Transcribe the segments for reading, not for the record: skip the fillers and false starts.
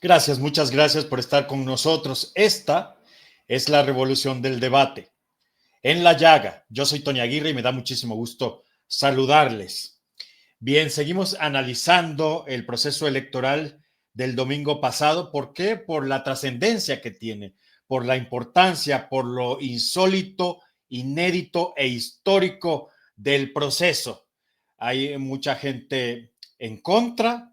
Gracias, muchas gracias por estar con nosotros. Esta es la revolución del debate. En la llaga, yo soy Tony Aguirre y me da muchísimo gusto saludarles. Bien, seguimos analizando el proceso electoral del domingo pasado. ¿Por qué? Por la trascendencia que tiene, por la importancia, por lo insólito, inédito e histórico del proceso. Hay mucha gente en contra,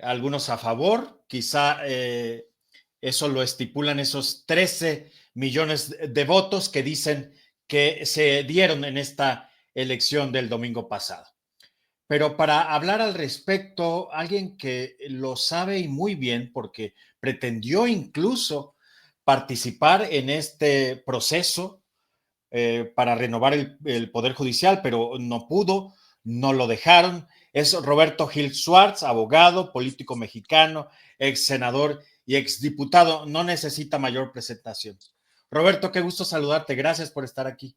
algunos a favor, quizá eso lo estipulan esos 13 millones de votos que dicen que se dieron en esta elección del domingo pasado. Pero para hablar al respecto, alguien que lo sabe y muy bien, porque pretendió incluso participar en este proceso para renovar el Poder Judicial, pero no pudo, no lo dejaron. Es Roberto Gil Schwartz, abogado, político mexicano, ex senador y ex diputado. No necesita mayor presentación. Roberto, qué gusto saludarte. Gracias por estar aquí.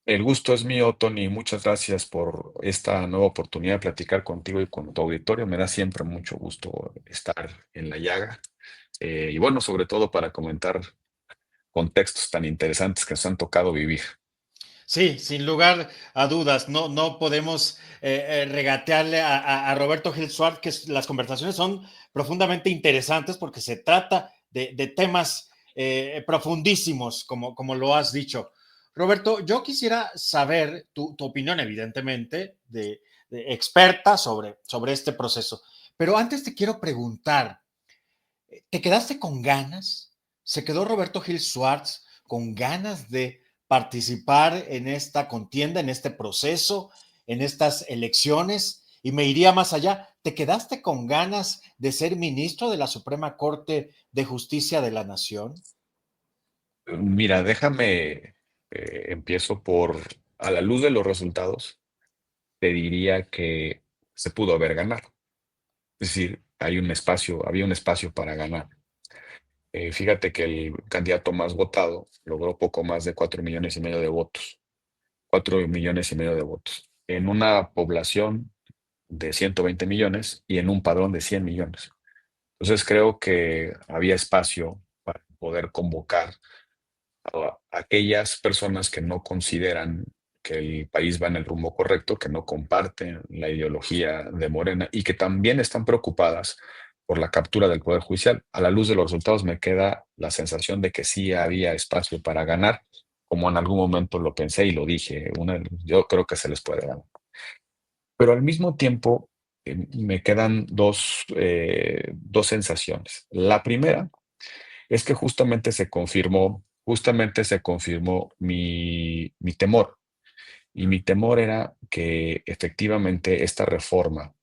El gusto es mío, Tony. Muchas gracias por esta nueva oportunidad de platicar contigo y con tu auditorio. Me da siempre mucho gusto estar en la llaga. Y bueno, sobre todo para comentar contextos tan interesantes que nos han tocado vivir. Sí, sin lugar a dudas, no podemos regatearle a Roberto Gil Suárez que las conversaciones son profundamente interesantes porque se trata de temas profundísimos, como lo has dicho. Roberto, yo quisiera saber tu opinión, evidentemente, de experta sobre este proceso. Pero antes te quiero preguntar, ¿te quedaste con ganas? ¿Se quedó Roberto Gil Schwartz con ganas de participar en esta contienda, en este proceso, en estas elecciones? Y me iría más allá, ¿te quedaste con ganas de ser ministro de la Suprema Corte de Justicia de la Nación? Mira, déjame, empiezo por, a la luz de los resultados, te diría que se pudo haber ganado. Es decir, había un espacio para ganar. Fíjate que el candidato más votado logró poco más de 4,5 millones de votos. 4,5 millones de votos. En una población de 120 millones y en un padrón de 100 millones. Entonces creo que había espacio para poder convocar a aquellas personas que no consideran que el país va en el rumbo correcto, que no comparten la ideología de Morena y que también están preocupadas por la captura del Poder Judicial. A la luz de los resultados me queda la sensación de que sí había espacio para ganar, como en algún momento lo pensé y lo dije. Yo creo que se les puede ganar. Pero al mismo tiempo me quedan dos sensaciones. La primera es que justamente se confirmó mi temor. Y mi temor era que efectivamente esta reforma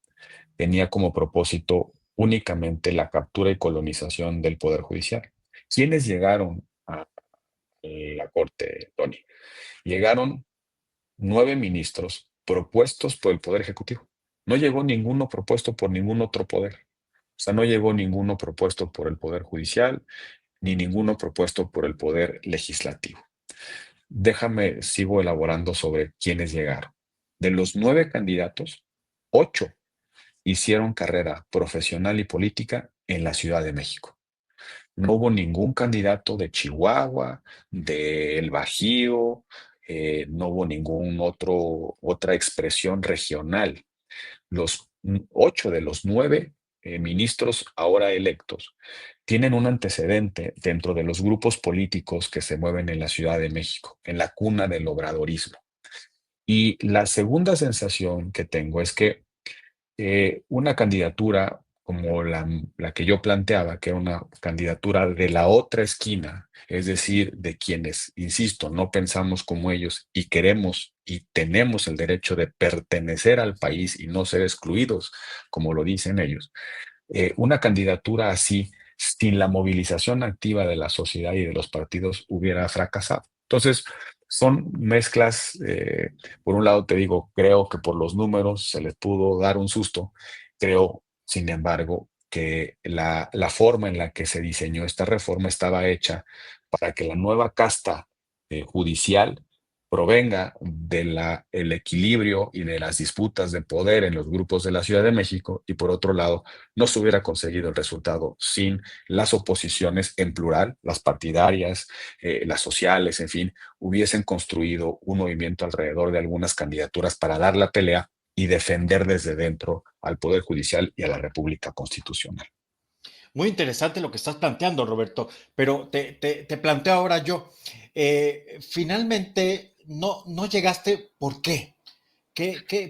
tenía como propósito únicamente la captura y colonización del Poder Judicial. ¿Quiénes llegaron a la Corte, Tony? Llegaron 9 ministros propuestos por el Poder Ejecutivo. No llegó ninguno propuesto por ningún otro poder. O sea, no llegó ninguno propuesto por el Poder Judicial, ni ninguno propuesto por el Poder Legislativo. Sigo elaborando sobre quiénes llegaron. De los 9 candidatos, 8 hicieron carrera profesional y política en la Ciudad de México. No hubo ningún candidato de Chihuahua, del Bajío, no hubo otra expresión regional. Los 8 de los 9 ministros ahora electos tienen un antecedente dentro de los grupos políticos que se mueven en la Ciudad de México, en la cuna del obradorismo. Y la segunda sensación que tengo es que una candidatura como la que yo planteaba, que era una candidatura de la otra esquina, es decir, de quienes, insisto, no pensamos como ellos y queremos y tenemos el derecho de pertenecer al país y no ser excluidos, como lo dicen ellos. Una candidatura así, sin la movilización activa de la sociedad y de los partidos, hubiera fracasado. Entonces, son mezclas, por un lado te digo, creo que por los números se les pudo dar un susto, creo, sin embargo, que la forma en la que se diseñó esta reforma estaba hecha para que la nueva casta judicial provenga del equilibrio y de las disputas de poder en los grupos de la Ciudad de México, y por otro lado, no se hubiera conseguido el resultado sin las oposiciones en plural, las partidarias, las sociales, en fin, hubiesen construido un movimiento alrededor de algunas candidaturas para dar la pelea y defender desde dentro al Poder Judicial y a la República Constitucional. Muy interesante lo que estás planteando, Roberto, pero te planteo ahora yo. Finalmente, no llegaste, ¿por qué?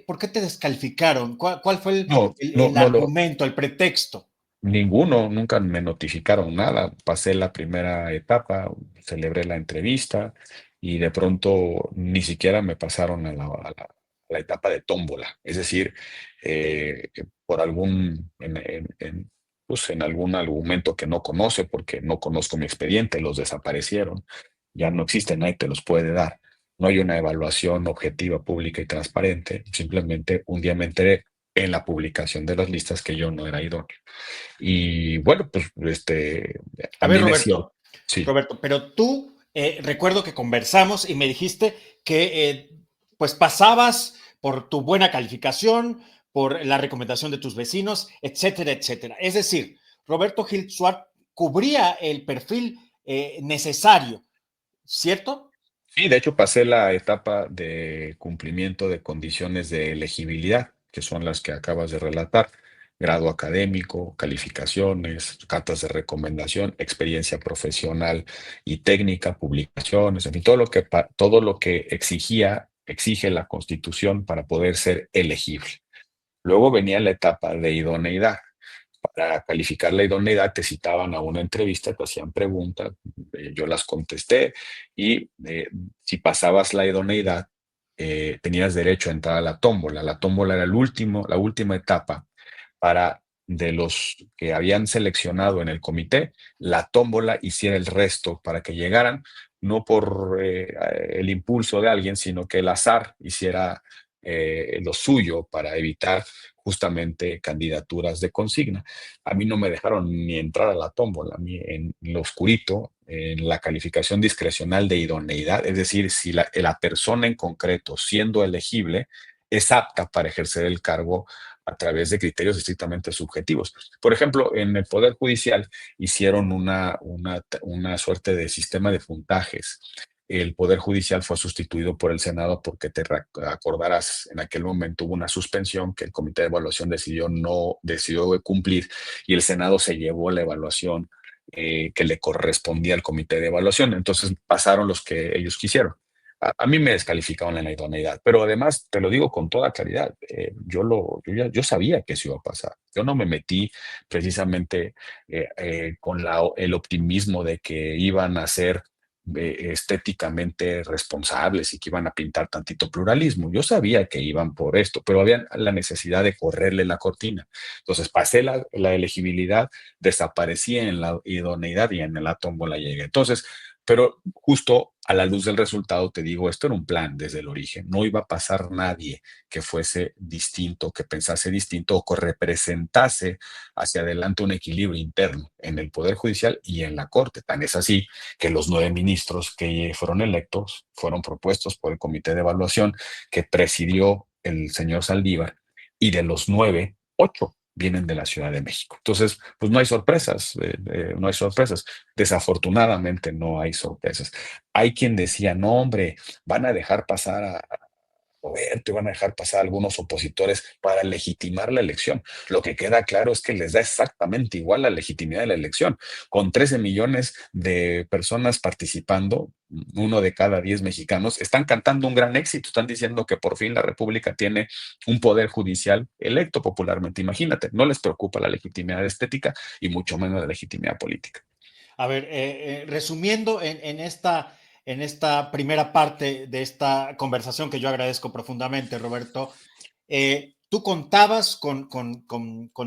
¿Por qué te descalificaron? ¿Cuál fue No, no, el no lo, argumento, el pretexto? ninguno, nunca me notificaron nada. Pasé la primera etapa, celebré la entrevista y de pronto ni siquiera me pasaron a la etapa de tómbola. Es decir, por pues en algún argumento que no conoce, porque no conozco mi expediente, los desaparecieron, ya no existen, nadie te los puede dar. No hay una evaluación objetiva, pública y transparente. Simplemente un día me enteré en la publicación de las listas que yo no era idóneo. Y bueno, pues A ver, también es cierto. Roberto, Sí, Roberto, pero tú, recuerdo que conversamos y me dijiste que pues pasabas por tu buena calificación, por la recomendación de tus vecinos, etcétera, etcétera. Es decir, Roberto Gil Suárez cubría el perfil necesario, ¿cierto? sí, de hecho pasé la etapa de cumplimiento de condiciones de elegibilidad, que son las que acabas de relatar: grado académico, calificaciones, cartas de recomendación, experiencia profesional y técnica, publicaciones, en fin, todo lo que exige la Constitución para poder ser elegible. Luego venía la etapa de idoneidad. Para calificar la idoneidad te citaban a una entrevista, te hacían preguntas, yo las contesté, y si pasabas la idoneidad, tenías derecho a entrar a la tómbola. La tómbola era la última etapa para de los que habían seleccionado en el comité. La tómbola hiciera el resto para que llegaran, no por el impulso de alguien, sino que el azar hiciera lo suyo para evitar justamente candidaturas de consigna. A mí no me dejaron ni entrar a la tómbola, a mí en lo oscurito, en la calificación discrecional de idoneidad, es decir, si la persona en concreto, siendo elegible, es apta para ejercer el cargo a través de criterios estrictamente subjetivos. Por ejemplo, en el Poder Judicial hicieron una suerte de sistema de puntajes. El Poder Judicial fue sustituido por el Senado porque te acordarás, en aquel momento hubo una suspensión que el Comité de Evaluación decidió cumplir, y el Senado se llevó la evaluación que le correspondía al Comité de Evaluación. Entonces pasaron los que ellos quisieron. A mí me descalificaron en la idoneidad, pero además te lo digo con toda claridad, yo sabía que eso iba a pasar. Yo no me metí precisamente con el optimismo de que iban a ser estéticamente responsables y que iban a pintar tantito pluralismo. Yo sabía que iban por esto, pero había la necesidad de correrle la cortina. Entonces pasé la elegibilidad, desaparecí en la idoneidad y en la tómbola llegué. Entonces, pero justo a la luz del resultado, te digo, esto era un plan desde el origen. No iba a pasar nadie que fuese distinto, que pensase distinto o que representase hacia adelante un equilibrio interno en el Poder Judicial y en la Corte. Tan es así que los 9 ministros que fueron electos fueron propuestos por el Comité de Evaluación que presidió el señor Saldívar, y de los 9, 8 vienen de la Ciudad de México. Entonces, pues no hay sorpresas, no hay sorpresas. Desafortunadamente no hay sorpresas. Hay quien decía, no, hombre, van a dejar pasar a Roberto y van a dejar pasar a algunos opositores para legitimar la elección. Lo que queda claro es que les da exactamente igual la legitimidad de la elección. Con 13 millones de personas participando, 1 de cada 10 mexicanos están cantando un gran éxito, están diciendo que por fin la República tiene un poder judicial electo popularmente. Imagínate, no les preocupa la legitimidad estética y mucho menos la legitimidad política. A ver, resumiendo en esta primera parte de esta conversación que yo agradezco profundamente, Roberto, tú contabas con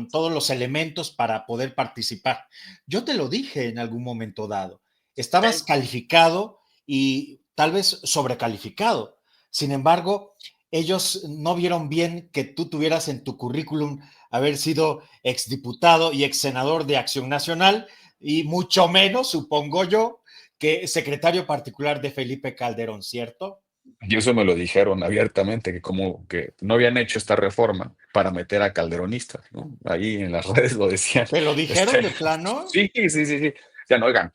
todos los elementos para poder participar. Yo te lo dije en algún momento dado. Estabas calificado y tal vez sobrecalificado. Sin embargo, ellos no vieron bien que tú tuvieras en tu currículum haber sido exdiputado y ex senador de Acción Nacional, y mucho menos, supongo yo, que secretario particular de Felipe Calderón, ¿cierto? Y eso me lo dijeron abiertamente, que como que no habían hecho esta reforma para meter a calderonistas, ¿no? Ahí en las redes lo decían. ¿Te lo dijeron Este, de plano? sí, sí, sí, sí. Ya no, oigan,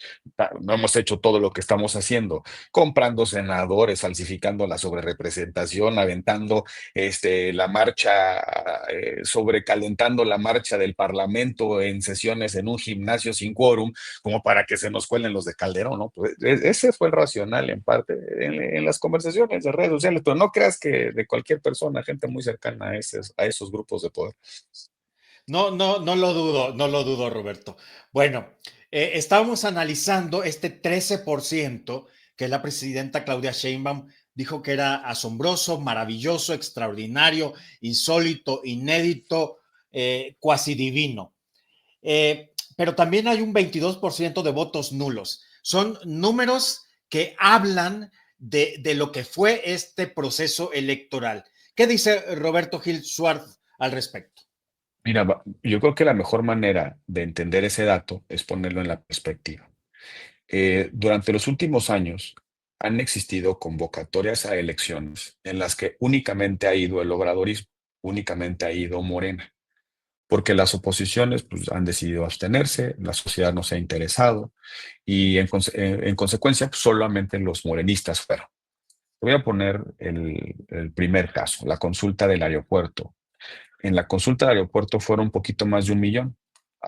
no hemos hecho todo lo que estamos haciendo, comprando senadores, falsificando la sobrerepresentación, aventando la marcha, sobrecalentando la marcha del Parlamento en sesiones en un gimnasio sin quórum, como para que se nos cuelen los de Calderón, ¿no? Pues ese fue el racional en parte en las conversaciones de redes sociales, pero no creas que de cualquier persona, gente muy cercana a esos grupos de poder. No, no, no lo dudo, no lo dudo, Roberto. Bueno, estábamos analizando este 13% que la presidenta Claudia Sheinbaum dijo que era asombroso, maravilloso, extraordinario, insólito, inédito, cuasi divino. Pero también hay un 22% de votos nulos. Son números que hablan de lo que fue este proceso electoral. ¿Qué dice Roberto Gil Suárez al respecto? Mira, yo creo que la mejor manera de entender ese dato es ponerlo en la perspectiva. Durante los últimos años han existido convocatorias a elecciones en las que únicamente ha ido el obradorismo, únicamente ha ido Morena, porque las oposiciones pues, han decidido abstenerse, la sociedad no se ha interesado y en consecuencia pues, solamente los morenistas fueron. Te voy a poner el primer caso, la consulta del aeropuerto. En la consulta del aeropuerto fueron un poquito más de 1 millón.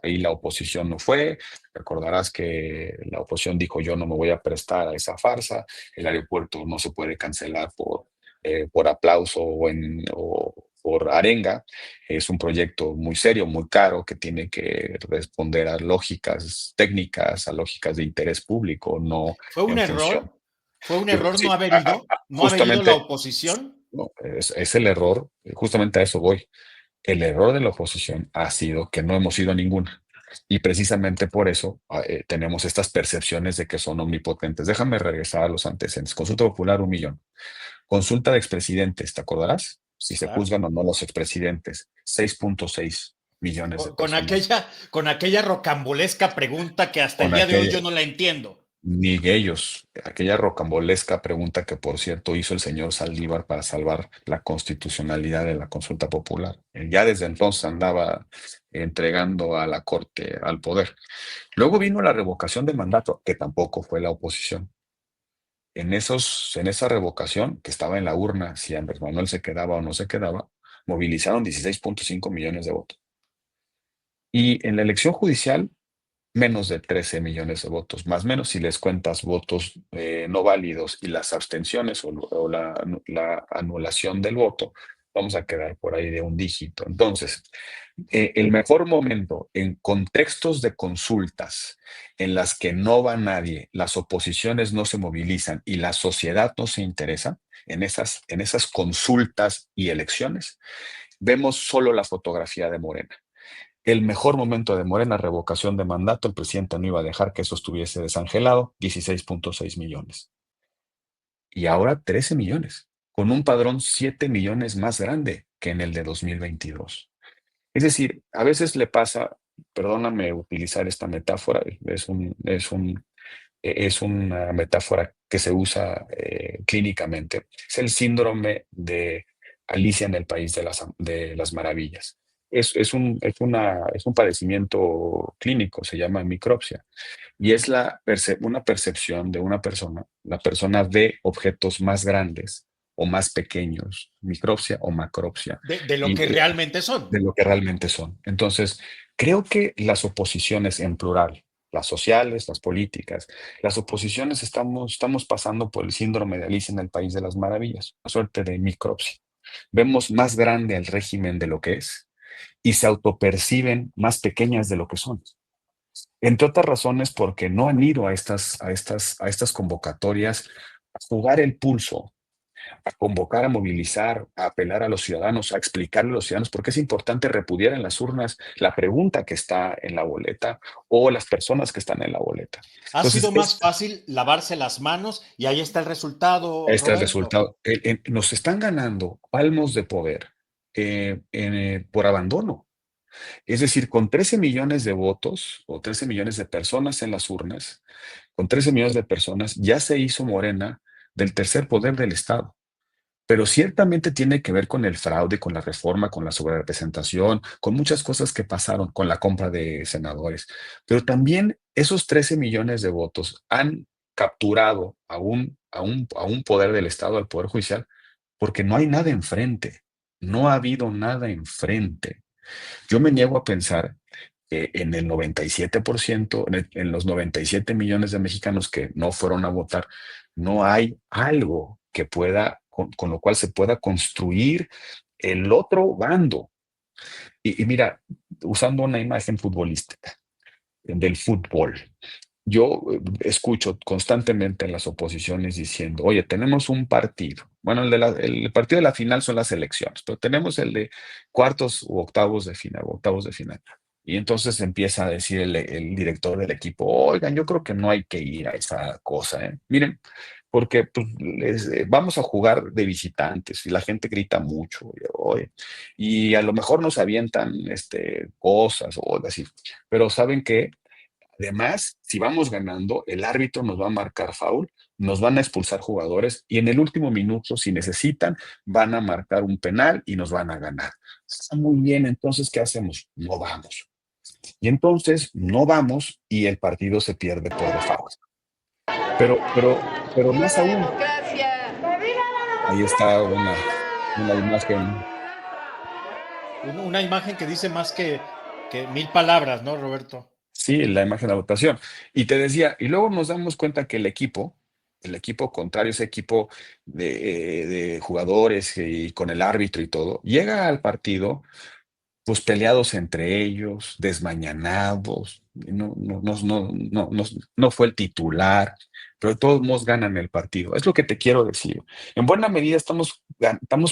Ahí la oposición no fue. Recordarás que la oposición dijo yo no me voy a prestar a esa farsa. El aeropuerto no se puede cancelar por aplauso o por arenga. Es un proyecto muy serio, muy caro, que tiene que responder a lógicas técnicas, a lógicas de interés público, no ¿Fue un en función. error? ¿Fue un error no Sí, haber ido? ¿No haber ido la justamente oposición? no, es el error, justamente a eso voy. El error de la oposición ha sido que no hemos ido a ninguna. Y precisamente por eso tenemos estas percepciones de que son omnipotentes. Déjame regresar a los antecedentes. Consulta popular, 1 millón. Consulta de expresidentes, ¿te acordarás? Si se Claro. juzgan o no los expresidentes, 6.6 millones de personas. Con aquella rocambolesca pregunta que hasta el Con día de hoy aquella, yo no la entiendo. Ni ellos. Aquella rocambolesca pregunta que, por cierto, hizo el señor Saldívar para salvar la constitucionalidad de la consulta popular. Él ya desde entonces andaba entregando a la Corte al poder. Luego vino la revocación de mandato, que tampoco fue la oposición. En esa revocación, que estaba en la urna, si Andrés Manuel se quedaba o no se quedaba, movilizaron 16.5 millones de votos. Y en la elección judicial menos de 13 millones de votos, más o menos si les cuentas votos no válidos y las abstenciones o la anulación del voto, vamos a quedar por ahí de un dígito. Entonces, el mejor momento en contextos de consultas en las que no va nadie, las oposiciones no se movilizan y la sociedad no se interesa, en esas consultas y elecciones, vemos solo la fotografía de Morena. El mejor momento de Morena, revocación de mandato, el presidente no iba a dejar que eso estuviese desangelado, 16.6 millones. Y ahora 13 millones, con un padrón 7 millones más grande que en el de 2022. Es decir, a veces le pasa, perdóname utilizar esta metáfora, es una metáfora que se usa clínicamente. Es el síndrome de Alicia en el País de las Maravillas. Es un padecimiento clínico, se llama micropsia, y es una percepción de una persona. La persona ve objetos más grandes o más pequeños, micropsia o macropsia, De lo y que realmente son. de lo que realmente son. Entonces, creo que las oposiciones en plural, las sociales, las políticas, las oposiciones estamos pasando por el síndrome de Alicia en el País de las Maravillas, una suerte de micropsia. Vemos más grande el régimen de lo que es y se autoperciben más pequeñas de lo que son. Entre otras razones porque no han ido a estas convocatorias a jugar el pulso, a convocar, a movilizar, a apelar a los ciudadanos, a explicarle a los ciudadanos por qué es importante repudiar en las urnas la pregunta que está en la boleta o las personas que están en la boleta. Ha sido Entonces, más fácil lavarse las manos y ahí está el resultado, este es el Roberto. resultado. Nos están ganando palmos de poder por abandono. Es decir, con 13 millones de votos o 13 millones de personas en las urnas, con 13 millones de personas ya se hizo Morena del tercer poder del Estado. pero ciertamente tiene que ver con el fraude, con la reforma, con la sobrerepresentación, con muchas cosas que pasaron, con la compra de senadores. Pero también esos 13 millones de votos han capturado a un poder del Estado, al Poder Judicial, porque no hay nada enfrente. No ha habido nada enfrente. Yo me niego a pensar que en el 97%, en los 97 millones de mexicanos que no fueron a votar, no hay algo que pueda, con lo cual se pueda construir el otro bando. Y mira, usando una imagen futbolística del fútbol, yo escucho constantemente en las oposiciones diciendo, oye, tenemos un partido. Bueno, el partido de la final son las elecciones, pero tenemos el de cuartos u octavos de final. Y entonces empieza a decir el director del equipo, oigan, yo creo que no hay que ir a esa cosa, ¿eh? Miren, porque pues, vamos a jugar de visitantes y la gente grita mucho, oye, y a lo mejor nos avientan cosas o algo así, pero ¿saben qué? Además, si vamos ganando, el árbitro nos va a marcar foul, nos van a expulsar jugadores y en el último minuto, si necesitan, van a marcar un penal y nos van a ganar. Está muy bien, entonces, ¿qué hacemos? No vamos. Y entonces no vamos y el partido se pierde por default. Pero ¡Viva más la aún, democracia! ¡Viva ahí está una imagen. Una imagen que dice más que mil palabras, ¿no, Roberto? Sí, la imagen de la votación. Y te decía, y luego nos damos cuenta que el equipo contrario, ese equipo de jugadores y con el árbitro y todo, llega al partido pues peleados entre ellos, desmañanados, no fue el titular, pero de todos modos ganan el partido. Es lo que te quiero decir. En buena medida estamos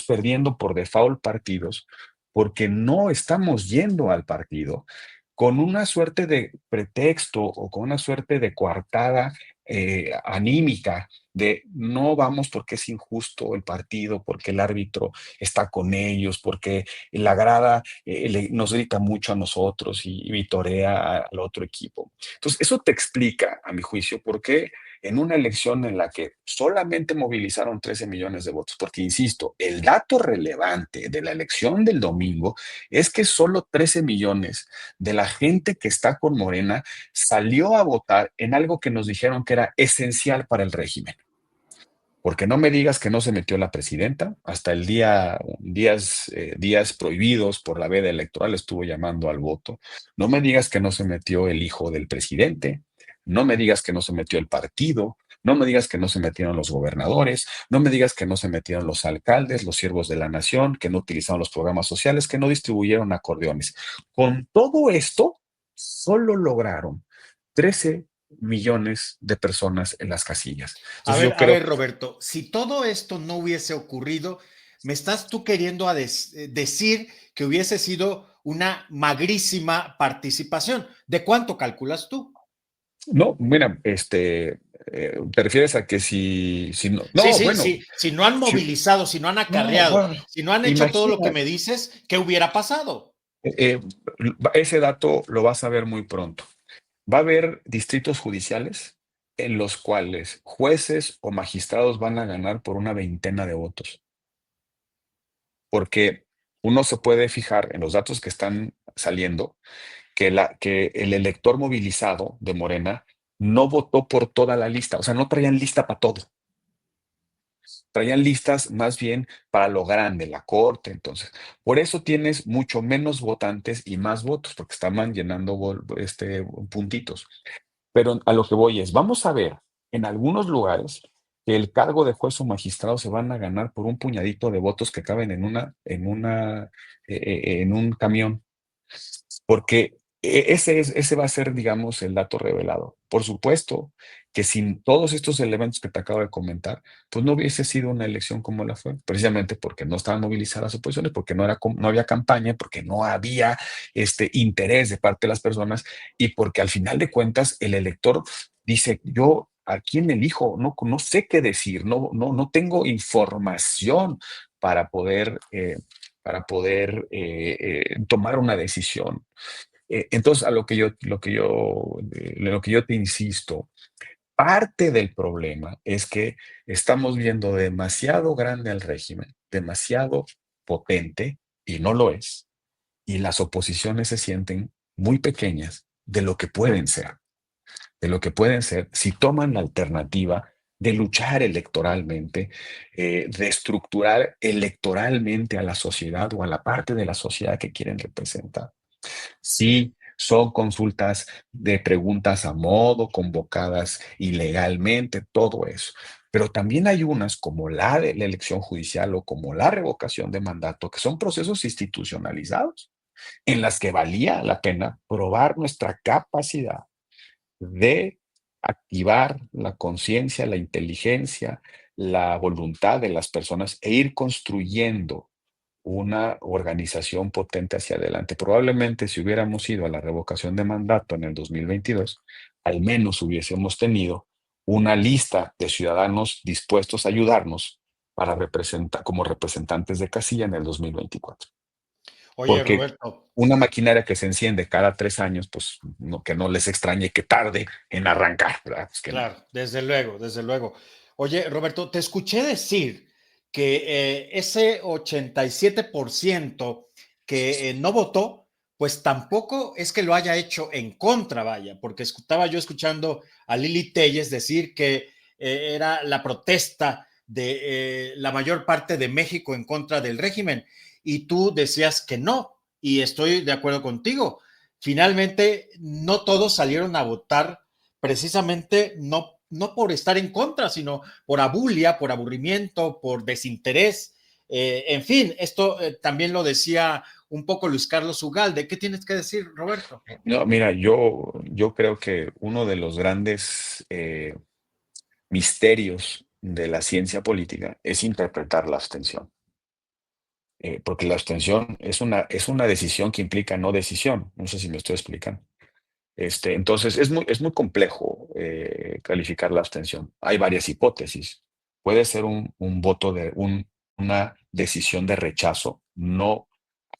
perdiendo por default partidos porque no estamos yendo al partido con una suerte de pretexto o con una suerte de coartada anímica de no vamos porque es injusto el partido, porque el árbitro está con ellos, porque la grada nos grita mucho a nosotros y vitorea al otro equipo. Entonces, eso te explica, a mi juicio, por qué en una elección en la que solamente movilizaron 13 millones de votos, porque, insisto, el dato relevante de la elección del domingo es que solo 13 millones de la gente que está con Morena salió a votar en algo que nos dijeron que era esencial para el régimen. Porque no me digas que no se metió la presidenta, hasta el días prohibidos por la veda electoral estuvo llamando al voto. No me digas que no se metió el hijo del presidente, no me digas que no se metió el partido, no me digas que no se metieron los gobernadores, no me digas que no se metieron los alcaldes, los siervos de la nación, que no utilizaron los programas sociales, que no distribuyeron acordeones. Con todo esto, solo lograron 13 millones de personas en las casillas. Entonces yo A creo. ver, Roberto, si todo esto no hubiese ocurrido, ¿me estás tú queriendo decir que hubiese sido una magrísima participación? ¿De cuánto calculas tú? No, mira, te refieres a que si no, Sí, no, sí, bueno, sí. Si no han si- movilizado, si no han no, acarreado, bueno, si no han hecho todo lo que imagina, me dices, ¿qué hubiera pasado? eh, ese dato lo vas a ver muy pronto. Va a haber distritos judiciales en los cuales jueces o magistrados van a ganar por una veintena de votos, porque uno se puede fijar en los datos que están saliendo que el elector movilizado de Morena no votó por toda la lista, o sea, no traían lista para todo. Traían listas más bien para lo grande, la corte. Entonces, por eso tienes mucho menos votantes y más votos, porque estaban llenando puntitos. Pero a lo que voy es, vamos a ver en algunos lugares que el cargo de juez o magistrado se van a ganar por un puñadito de votos que caben en un camión, porque ese va a ser, digamos, el dato revelado. Por supuesto que sin todos estos elementos que te acabo de comentar, pues no hubiese sido una elección como la fue, precisamente porque no estaban movilizadas las oposiciones, porque no había campaña, porque no había interés de parte de las personas y porque al final de cuentas el elector dice, yo a quién elijo, no sé qué decir, no tengo información para poder tomar una decisión. Entonces, a lo que yo te insisto, Parte del problema es que estamos viendo demasiado grande al régimen, demasiado potente, y no lo es, y las oposiciones se sienten muy pequeñas de lo que pueden ser si toman la alternativa de luchar electoralmente, de estructurar electoralmente a la sociedad o a la parte de la sociedad que quieren representar. Sí, son consultas de preguntas a modo, convocadas ilegalmente, todo eso. Pero también hay unas como la de la elección judicial o como la revocación de mandato, que son procesos institucionalizados, en las que valía la pena probar nuestra capacidad de activar la conciencia, la inteligencia, la voluntad de las personas e ir construyendo una organización potente hacia adelante. Probablemente si hubiéramos ido a la revocación de mandato en el 2022, al menos hubiésemos tenido una lista de ciudadanos dispuestos a ayudarnos para representar como representantes de casilla en el 2024. Oye, Porque Roberto, una maquinaria que se enciende cada 3 años, pues no, que no les extrañe que tarde en arrancar, ¿verdad? Pues que no. claro, desde luego, desde luego. Oye, Roberto, te escuché decir que ese 87% que no votó, pues tampoco es que lo haya hecho en contra, vaya, porque estaba yo escuchando a Lili Telles decir que era la protesta de la mayor parte de México en contra del régimen, y tú decías que no, y estoy de acuerdo contigo. Finalmente, no todos salieron a votar precisamente no por estar en contra, sino por abulia, por aburrimiento, por desinterés. En fin, esto también lo decía un poco Luis Carlos Ugalde. ¿Qué tienes que decir, Roberto? No, mira, yo creo que uno de los grandes misterios de la ciencia política es interpretar la abstención. Porque la abstención es una decisión que implica no decisión. No sé si me estoy explicando. Entonces, es muy complejo calificar la abstención. Hay varias hipótesis. Puede ser un voto una decisión de rechazo, no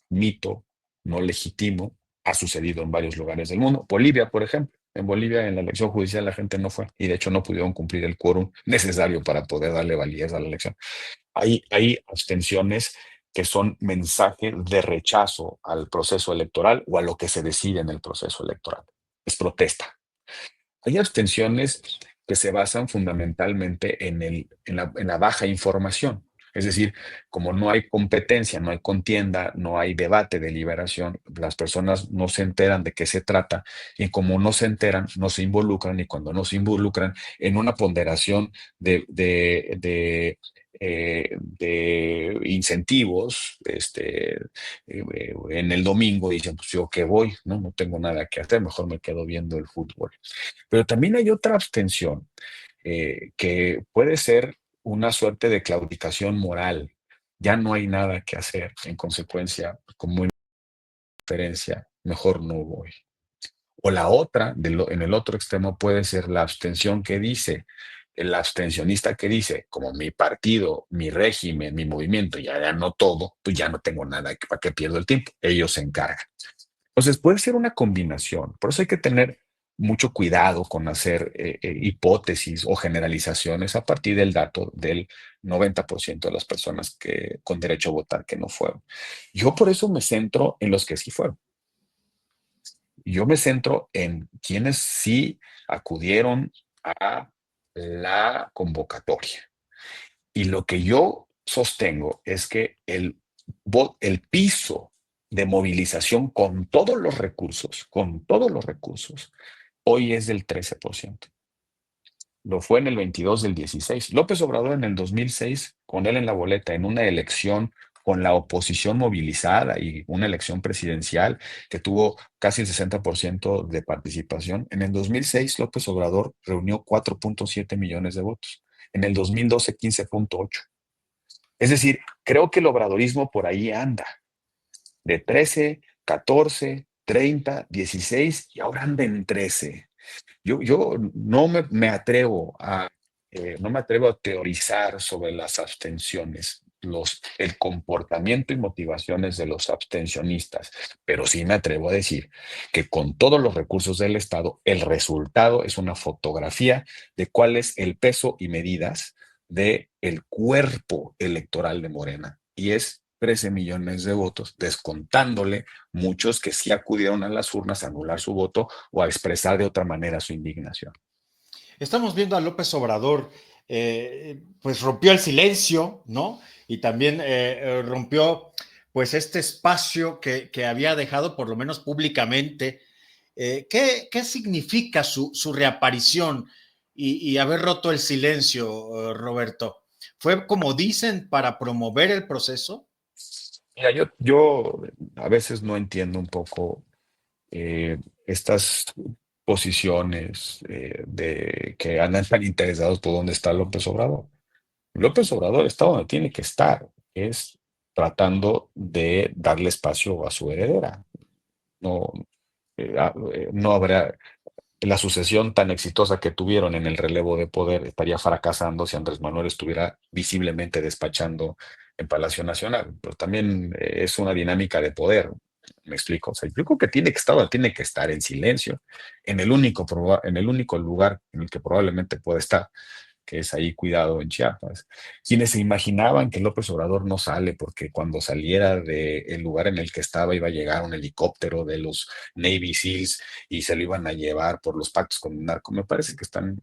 mito, no legítimo. Ha sucedido en varios lugares del mundo. Bolivia, por ejemplo. En Bolivia, en la elección judicial, la gente no fue y de hecho no pudieron cumplir el quórum necesario para poder darle validez a la elección. Hay abstenciones que son mensaje de rechazo al proceso electoral o a lo que se decide en el proceso electoral. Es protesta. Hay abstenciones que se basan fundamentalmente en la baja información. Es decir, como no hay competencia, no hay contienda, no hay debate, deliberación, las personas no se enteran de qué se trata y como no se enteran, no se involucran y cuando no se involucran en una ponderación de incentivos, en el domingo dicen, pues yo qué voy, ¿no? No tengo nada que hacer, mejor me quedo viendo el fútbol. Pero también hay otra abstención que puede ser una suerte de claudicación moral. Ya no hay nada que hacer. En consecuencia, como inferencia, mejor no voy. O la otra, en el otro extremo, puede ser la abstención que dice, el abstencionista que dice, como mi partido, mi régimen, mi movimiento ya ganó todo, pues ya no tengo nada para que pierdo el tiempo. Ellos se encargan. Entonces puede ser una combinación. Por eso hay que tener mucho cuidado con hacer hipótesis o generalizaciones a partir del dato del 90% de las personas que con derecho a votar que no fueron. Yo por eso me centro en los que sí fueron. Yo me centro en quienes sí acudieron a la convocatoria. Y lo que yo sostengo es que el piso de movilización con todos los recursos, hoy es del 13%. Lo fue en el 22 del 16. López Obrador en el 2006, con él en la boleta, en una elección con la oposición movilizada y una elección presidencial que tuvo casi el 60% de participación. En el 2006, López Obrador reunió 4.7 millones de votos. En el 2012, 15.8. Es decir, creo que el obradorismo por ahí anda, de 13, 14, 30, 16 y ahora anda en 13. Yo no me atrevo no me atrevo a teorizar sobre las abstenciones. el comportamiento y motivaciones de los abstencionistas, pero sí me atrevo a decir que con todos los recursos del Estado, el resultado es una fotografía de cuál es el peso y medidas del cuerpo electoral de Morena. Y es 13 millones de votos, descontándole muchos que sí acudieron a las urnas a anular su voto o a expresar de otra manera su indignación. Estamos viendo a López Obrador, pues rompió el silencio, ¿no? Y también rompió, pues, este espacio que había dejado, por lo menos públicamente. ¿Qué significa su reaparición y haber roto el silencio, Roberto? ¿Fue como dicen para promover el proceso? Mira, yo a veces no entiendo un poco estas posiciones de que andan tan interesados por dónde está López Obrador. López Obrador está donde tiene que estar, es tratando de darle espacio a su heredera. No, no habrá la sucesión tan exitosa que tuvieron en el relevo de poder estaría fracasando si Andrés Manuel estuviera visiblemente despachando en Palacio Nacional. Pero también es una dinámica de poder. ¿Me explico? O sea, yo creo que tiene que estar en silencio, en el único lugar en el que probablemente puede estar, que es ahí cuidado en Chiapas. Quienes se imaginaban que López Obrador no sale porque cuando saliera del lugar en el que estaba iba a llegar un helicóptero de los Navy SEALs y se lo iban a llevar por los pactos con el narco, me parece que están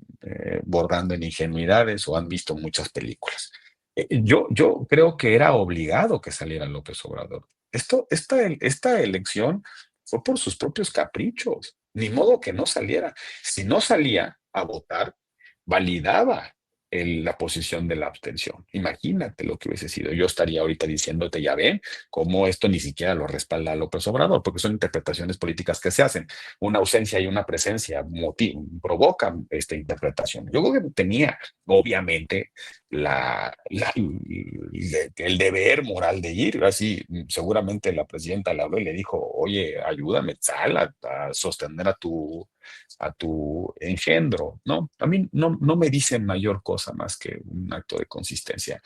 bordando en ingenuidades o han visto muchas películas. Yo creo que era obligado que saliera López Obrador. Esta elección fue por sus propios caprichos, ni modo que no saliera. Si no salía a votar, validaba la posición de la abstención. Imagínate lo que hubiese sido. Yo estaría ahorita diciéndote, ya ven, cómo esto ni siquiera lo respalda López Obrador, porque son interpretaciones políticas que se hacen. Una ausencia y una presencia provocan esta interpretación. Yo creo que tenía, obviamente, el deber moral de ir. Así, seguramente la presidenta le habló y le dijo, oye, ayúdame, sal a sostener a tu engendro, ¿no? A mí no me dicen mayor cosa más que un acto de consistencia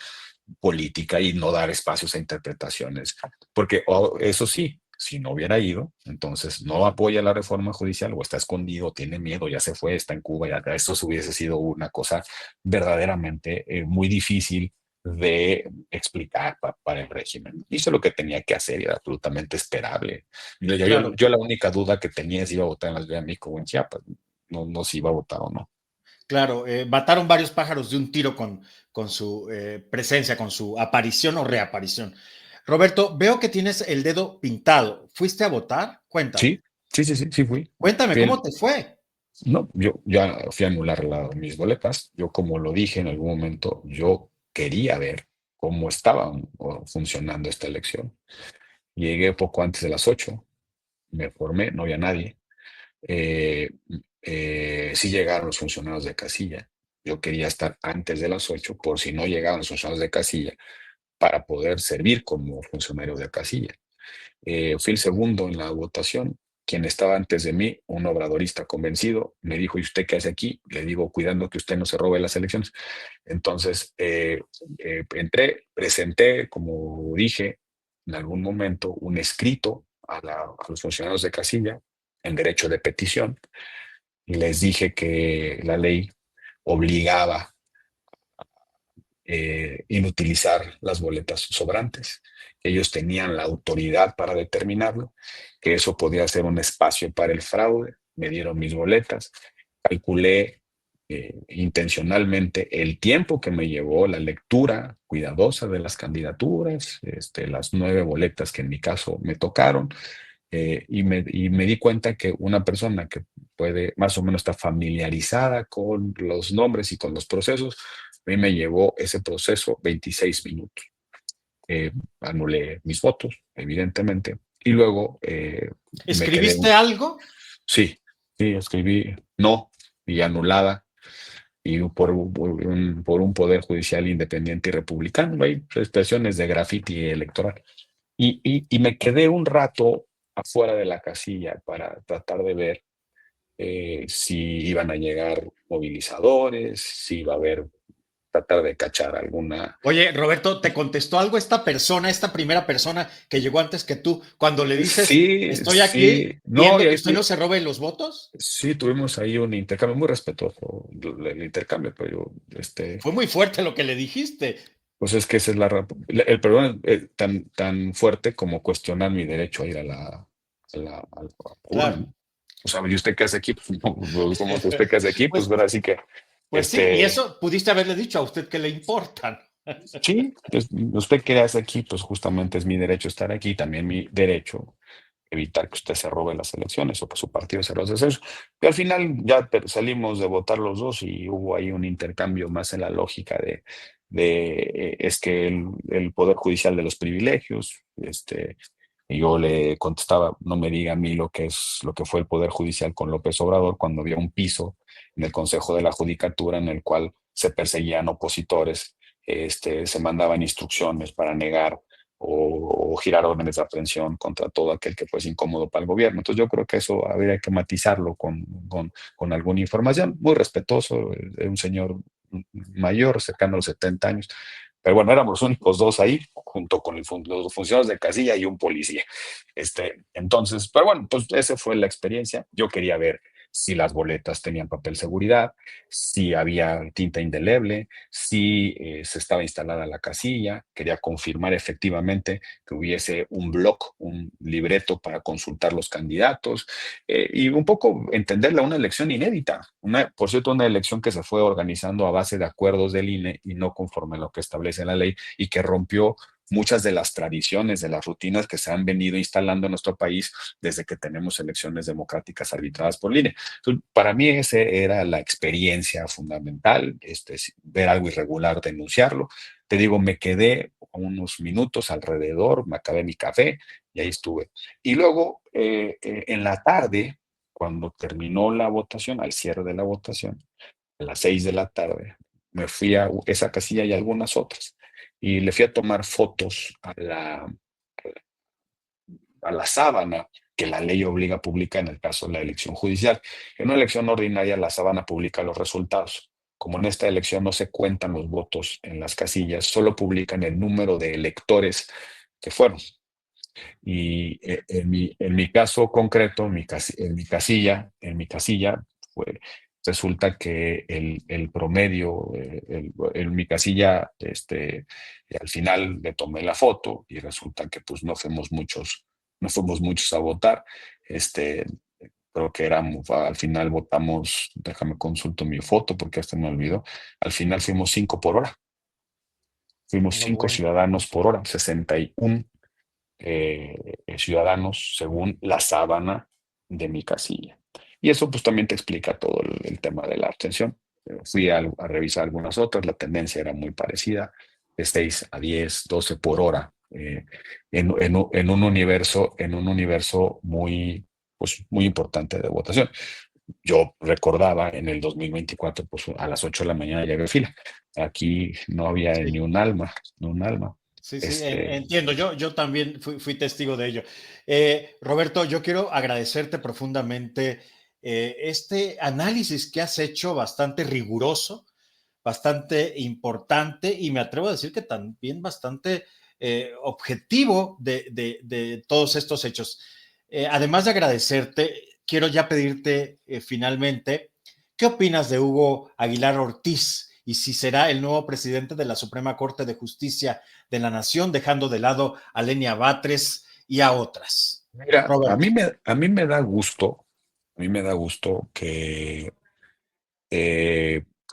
política y no dar espacios a interpretaciones, porque eso sí, si no hubiera ido, entonces no apoya la reforma judicial o está escondido, tiene miedo, ya se fue, está en Cuba, ya esto hubiese sido una cosa verdaderamente muy difícil de explicar para el régimen. Hizo lo que tenía que hacer y era absolutamente esperable. Claro, Yo la única duda que tenía es si iba a votar en la Ciudad de México o en Chiapas, no si iba a votar o no. claro. Mataron varios pájaros de un tiro con su presencia, con su aparición o reaparición. Roberto, veo que tienes el dedo pintado. ¿Fuiste a votar? Sí, Cuéntame. sí fui. Cuéntame, Fui ¿cómo el- te fue? no, yo ya fui a anular mis boletas. Yo, como lo dije en algún momento, yo quería ver cómo estaban funcionando esta elección. Llegué poco antes de las 8, me formé, no había nadie. Eh, sí llegaron los funcionarios de casilla. Yo quería estar antes de las 8 por si no llegaban los funcionarios de casilla para poder servir como funcionario de casilla. Fui el segundo en la votación. Quien estaba antes de mí, un obradorista convencido, me dijo, ¿y usted qué hace aquí? Le digo, cuidando que usted no se robe las elecciones. Entonces, entré, presenté, como dije en algún momento, un escrito a los funcionarios de casilla en derecho de petición y les dije que la ley obligaba inutilizar las boletas sobrantes. Ellos tenían la autoridad para determinarlo, que eso podía ser un espacio para el fraude. Me dieron mis boletas, calculé intencionalmente el tiempo que me llevó la lectura cuidadosa de las candidaturas, las 9 boletas que en mi caso me tocaron, y me di cuenta que una persona que puede más o menos estar familiarizada con los nombres y con los procesos, a mí me llevó ese proceso 26 minutos. Eh, Anulé mis votos, evidentemente, y luego me quedé, ¿Escribiste algo? sí, sí, escribí no y anulada y por un poder judicial independiente y republicano. Hay expresiones de graffiti electoral. Y me quedé un rato afuera de la casilla para tratar de ver si iban a llegar movilizadores, si iba a haber tratar de cachar alguna. Oye, Roberto, ¿te contestó algo esta persona, esta primera persona que llegó antes que tú, cuando le dices, Sí, estoy sí, aquí no, y viendo que ahí usted no se robe los votos? sí, tuvimos ahí un intercambio muy respetuoso, el intercambio, pero Fue muy fuerte lo que le dijiste. pues es que esa es el problema tan fuerte como cuestionar mi derecho a ir a la urna, Claro. ¿no? O sea, ¿y usted qué hace aquí? Pues, no, pues, ¿cómo que usted qué hace aquí? Pues Pues, ahora sí que, pues sí, y este, eso pudiste haberle dicho a usted que le importan. sí, pues, usted qué hace aquí, pues justamente es mi derecho estar aquí, también mi derecho evitar que usted se robe las elecciones o que su partido se robe las elecciones. Y al final ya salimos de votar los dos y hubo ahí un intercambio más en la lógica es que el Poder Judicial de los privilegios, y yo le contestaba, no me diga a mí lo que fue el Poder Judicial con López Obrador cuando había un piso en el Consejo de la Judicatura en el cual se perseguían opositores, se mandaban instrucciones para negar o girar órdenes de aprehensión contra todo aquel que fuese incómodo para el gobierno. Entonces yo creo que eso habría que matizarlo con alguna información. Muy respetuoso, un señor mayor, cercano a los 70 años. Pero bueno, éramos los únicos dos ahí, junto con los funcionarios de casilla y un policía. Entonces, pero bueno, pues esa fue la experiencia. Yo quería ver si las boletas tenían papel seguridad, si había tinta indeleble, si se estaba instalada la casilla. Quería confirmar efectivamente que hubiese un bloc, un libreto para consultar los candidatos, y un poco entenderla una elección inédita. Por cierto, una elección que se fue organizando a base de acuerdos del INE y no conforme a lo que establece la ley y que rompió muchas de las tradiciones, de las rutinas que se han venido instalando en nuestro país desde que tenemos elecciones democráticas arbitradas por el INE. Entonces, para mí esa era la experiencia fundamental, ver algo irregular, denunciarlo. Te digo, me quedé unos minutos alrededor, me acabé mi café y ahí estuve. Y luego, en la tarde, cuando terminó la votación, al cierre de la votación, a las 6 de la tarde, me fui a esa casilla y algunas otras. Y le fui a tomar fotos a la sábana que la ley obliga a publicar en el caso de la elección judicial. En una elección ordinaria, la sábana publica los resultados. Como en esta elección no se cuentan los votos en las casillas, solo publican el número de electores que fueron. Y en mi caso concreto, en mi casilla, fue, resulta que el promedio, en mi casilla, al final le tomé la foto y resulta que pues no fuimos muchos a votar. Este, Creo que al final votamos, déjame consulto mi foto porque hasta me olvidó, al final fuimos 5 por hora. Fuimos No, 5 bueno. ciudadanos por hora, 61 ciudadanos según la sábana de mi casilla. Y eso pues también te explica todo el tema de la abstención. Fui a revisar algunas otras, la tendencia era muy parecida, de 6 a 10, 12 por hora, en un universo muy, pues, muy importante de votación. Yo recordaba en el 2024, pues a las 8 de la mañana ya había fila. Aquí no había ni Sí. un alma, ni un alma. Sí, sí, Este, entiendo. Yo también fui testigo de ello. Roberto, yo quiero agradecerte profundamente este análisis que has hecho bastante riguroso, bastante importante y me atrevo a decir que también bastante objetivo de todos estos hechos. Además de agradecerte, quiero ya pedirte finalmente, ¿qué opinas de Hugo Aguilar Ortiz y si será el nuevo presidente de la Suprema Corte de Justicia de la Nación, dejando de lado a Lenia Batres y a otras? Mira, a Roberto. mí me da gusto, que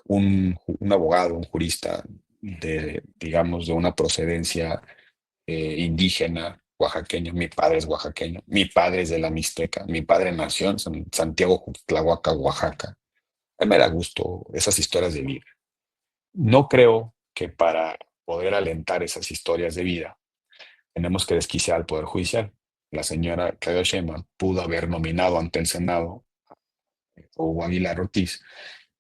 un abogado, un jurista digamos, de una procedencia indígena oaxaqueña. Mi padre es oaxaqueño, mi padre es de la Mixteca, mi padre nació en Santiago, Tlahuaca, Oaxaca. A mí me da gusto esas historias de vida. No creo que para poder alentar esas historias de vida tenemos que desquiciar al Poder Judicial. La señora Claudia Sheinbaum pudo haber nominado ante el Senado a Hugo Aguilar Ortiz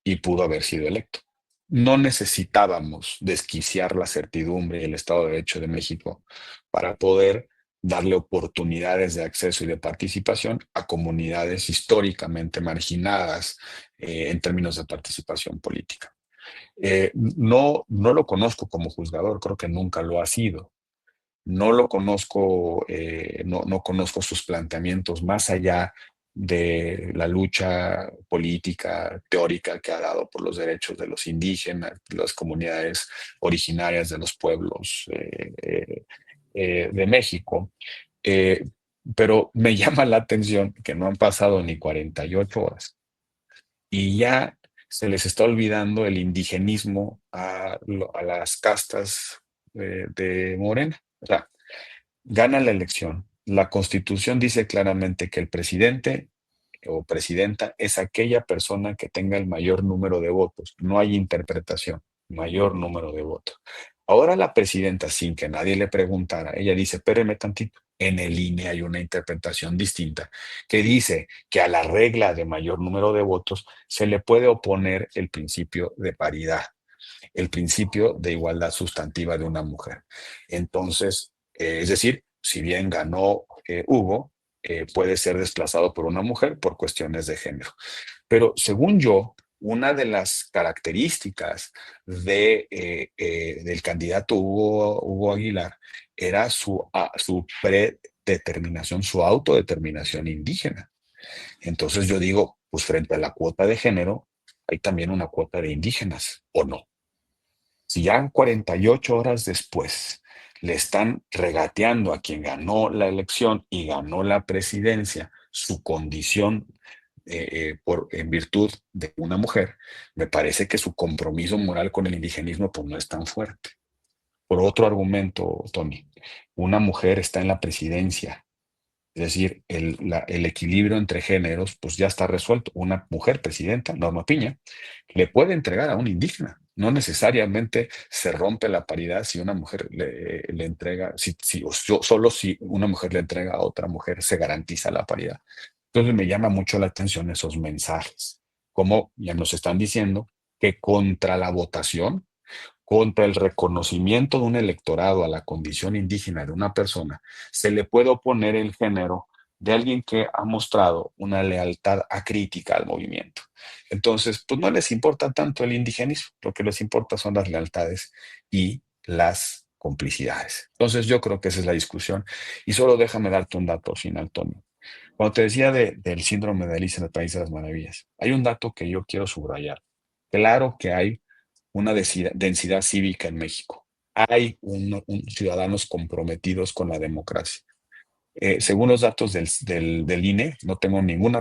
y pudo haber sido electo. No necesitábamos desquiciar la certidumbre y el Estado de Derecho de México para poder darle oportunidades de acceso y de participación a comunidades históricamente marginadas en términos de participación política. No lo conozco como juzgador, creo que nunca lo ha sido. No lo conozco, no conozco sus planteamientos más allá de la lucha política teórica que ha dado por los derechos de los indígenas, de las comunidades originarias de los pueblos de México. Eh, pero me llama la atención que no han pasado ni 48 horas y ya se les está olvidando el indigenismo a las castas de Morena. O sea, gana la elección. La Constitución dice claramente que el presidente o presidenta es aquella persona que tenga el mayor número de votos. No hay interpretación, mayor número de votos. Ahora la presidenta, sin que nadie le preguntara, ella dice, espéreme tantito. En el INE hay una interpretación distinta que dice que a la regla de mayor número de votos se le puede oponer el principio de paridad, el principio de igualdad sustantiva de una mujer. Entonces, es decir, si bien ganó Hugo, puede ser desplazado por una mujer por cuestiones de género. Pero según yo, una de las características del candidato Hugo Aguilar era su predeterminación, su autodeterminación indígena. Entonces yo digo, pues frente a la cuota de género, hay también una cuota de indígenas, ¿o no? Si ya 48 horas después le están regateando a quien ganó la elección y ganó la presidencia su condición en virtud de una mujer, me parece que su compromiso moral con el indigenismo pues no es tan fuerte. Por otro argumento, Tony, una mujer está en la presidencia, es decir, el equilibrio entre géneros, pues ya está resuelto. Una mujer presidenta, Norma Piña, le puede entregar a un indígena. No necesariamente se rompe la paridad si una mujer le entrega, solo si una mujer le entrega a otra mujer se garantiza la paridad. Entonces me llama mucho la atención esos mensajes, como ya nos están diciendo que contra la votación, contra el reconocimiento de un electorado a la condición indígena de una persona, se le puede oponer el género de alguien que ha mostrado una lealtad acrítica al movimiento. Entonces, pues no les importa tanto el indigenismo, lo que les importa son las lealtades y las complicidades. Entonces, yo creo que esa es la discusión. Y solo déjame darte un dato final, Tony. Cuando te decía del síndrome de Alicia en el País de las Maravillas, hay un dato que yo quiero subrayar. Claro que hay una densidad cívica en México. Hay ciudadanos comprometidos con la democracia. Según los datos del INE, no tengo ningún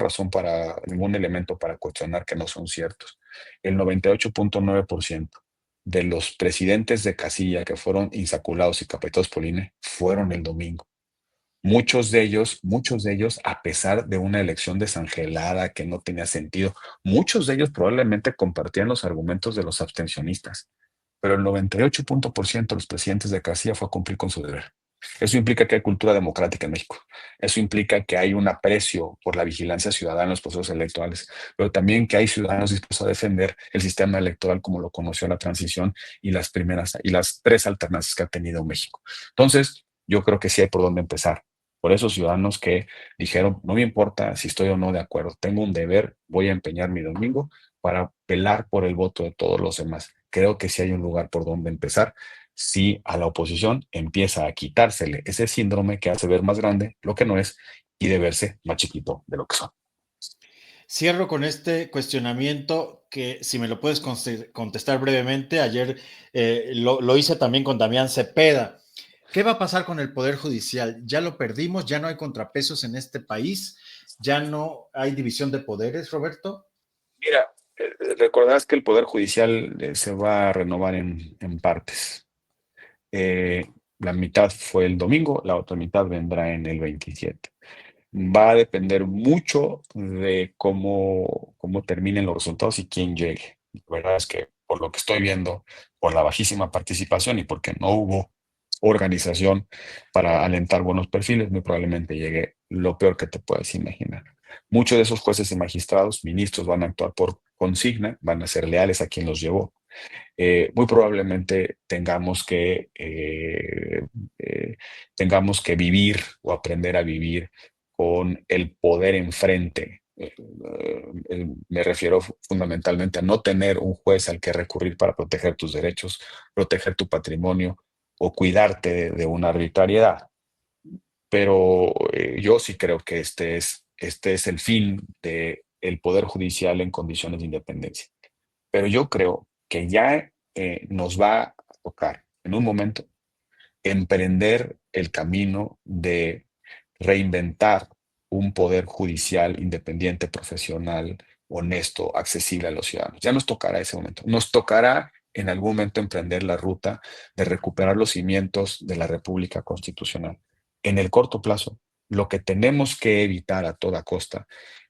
elemento para cuestionar que no son ciertos. El 98.9% de los presidentes de casilla que fueron insaculados y capetados por el INE fueron el domingo. Muchos de ellos, a pesar de una elección desangelada que no tenía sentido, muchos de ellos probablemente compartían los argumentos de los abstencionistas, pero el 98% de los presidentes de casilla fue a cumplir con su deber. Eso implica que hay cultura democrática en México. Eso implica que hay un aprecio por la vigilancia ciudadana en los procesos electorales, pero también que hay ciudadanos dispuestos a defender el sistema electoral como lo conoció la transición y las tres alternancias que ha tenido México. Entonces, yo creo que sí hay por dónde empezar. Por esos ciudadanos que dijeron, no me importa si estoy o no de acuerdo, tengo un deber, voy a empeñar mi domingo para pelar por el voto de todos los demás. Creo que sí hay un lugar por donde empezar si a la oposición empieza a quitársele ese síndrome que hace ver más grande lo que no es y de verse más chiquito de lo que son. Cierro con este cuestionamiento que, si me lo puedes contestar brevemente, ayer lo hice también con Damián Cepeda. ¿Qué va a pasar con el Poder Judicial? Ya lo perdimos, ya no hay contrapesos en este país, ya no hay división de poderes, Roberto. Mira, recordarás que el Poder Judicial se va a renovar en partes. Eh, la mitad fue el domingo, la otra mitad vendrá en el 27. Va a depender mucho de cómo terminen los resultados y quién llegue. La verdad es que por lo que estoy viendo, por la bajísima participación y porque no hubo organización para alentar buenos perfiles, muy probablemente llegue lo peor que te puedas imaginar. Muchos de esos jueces y magistrados, ministros, van a actuar por consigna, van a ser leales a quien los llevó. Muy probablemente tengamos que vivir o aprender a vivir con el poder enfrente Me refiero fundamentalmente a no tener un juez al que recurrir para proteger tus derechos, proteger tu patrimonio o cuidarte de una arbitrariedad. Pero yo sí creo que este es el fin del Poder Judicial en condiciones de independencia. Pero yo creo que ya nos va a tocar en un momento emprender el camino de reinventar un poder judicial independiente, profesional, honesto, accesible a los ciudadanos. Ya nos tocará ese momento. Nos tocará en algún momento emprender la ruta de recuperar los cimientos de la República Constitucional. En el corto plazo, lo que tenemos que evitar a toda costa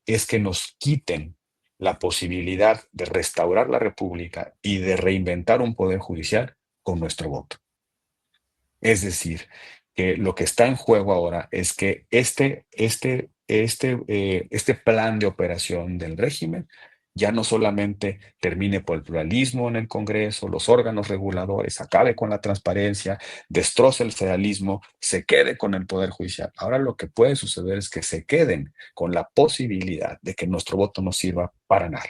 es que nos quiten la posibilidad de restaurar la República y de reinventar un poder judicial con nuestro voto. Es decir, que lo que está en juego ahora es que este plan de operación del régimen ya no solamente termine por el pluralismo en el Congreso, los órganos reguladores, acabe con la transparencia, destroce el federalismo, se quede con el Poder Judicial. Ahora lo que puede suceder es que se queden con la posibilidad de que nuestro voto no sirva para nada.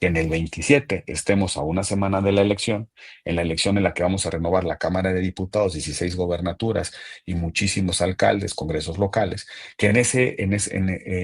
Que en el 27 estemos a una semana de la elección, en la elección en la que vamos a renovar la Cámara de Diputados, 16 gobernaturas y muchísimos alcaldes, congresos locales, que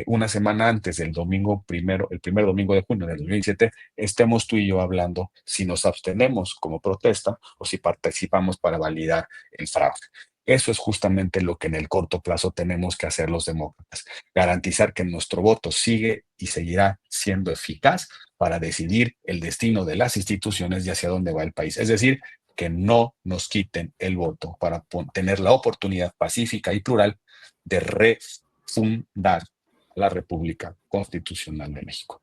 una semana antes del domingo primero, el primer domingo de junio del 2027, estemos tú y yo hablando si nos abstenemos como protesta o si participamos para validar el fraude. Eso es justamente lo que en el corto plazo tenemos que hacer los demócratas, garantizar que nuestro voto sigue y seguirá siendo eficaz para decidir el destino de las instituciones y hacia dónde va el país. Es decir, que no nos quiten el voto para tener la oportunidad pacífica y plural de refundar la República Constitucional de México.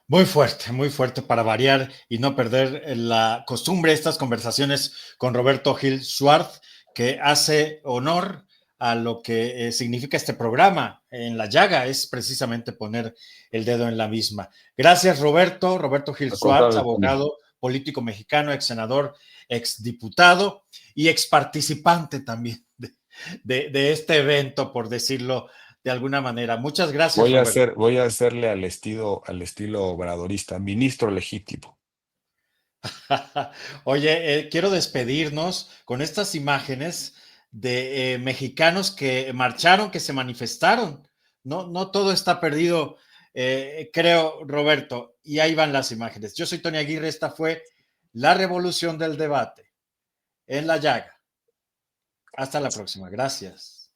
Muy fuerte para variar y no perder la costumbre de estas conversaciones con Roberto Gil Suárez, que hace honor a lo que significa este programa. En la llaga es precisamente poner el dedo en la misma. Gracias, Roberto. Roberto Gil Suárez, abogado, político mexicano, ex senador, ex diputado y ex participante también de este evento, por decirlo de alguna manera. Muchas gracias, Roberto. Voy a hacerle al estilo obradorista, ministro legítimo. Oye, quiero despedirnos con estas imágenes de mexicanos que marcharon, que se manifestaron. No todo está perdido, creo, Roberto. Y ahí van las imágenes. Yo soy Tony Aguirre. Esta fue la revolución del debate en la llaga. Hasta la próxima. Gracias.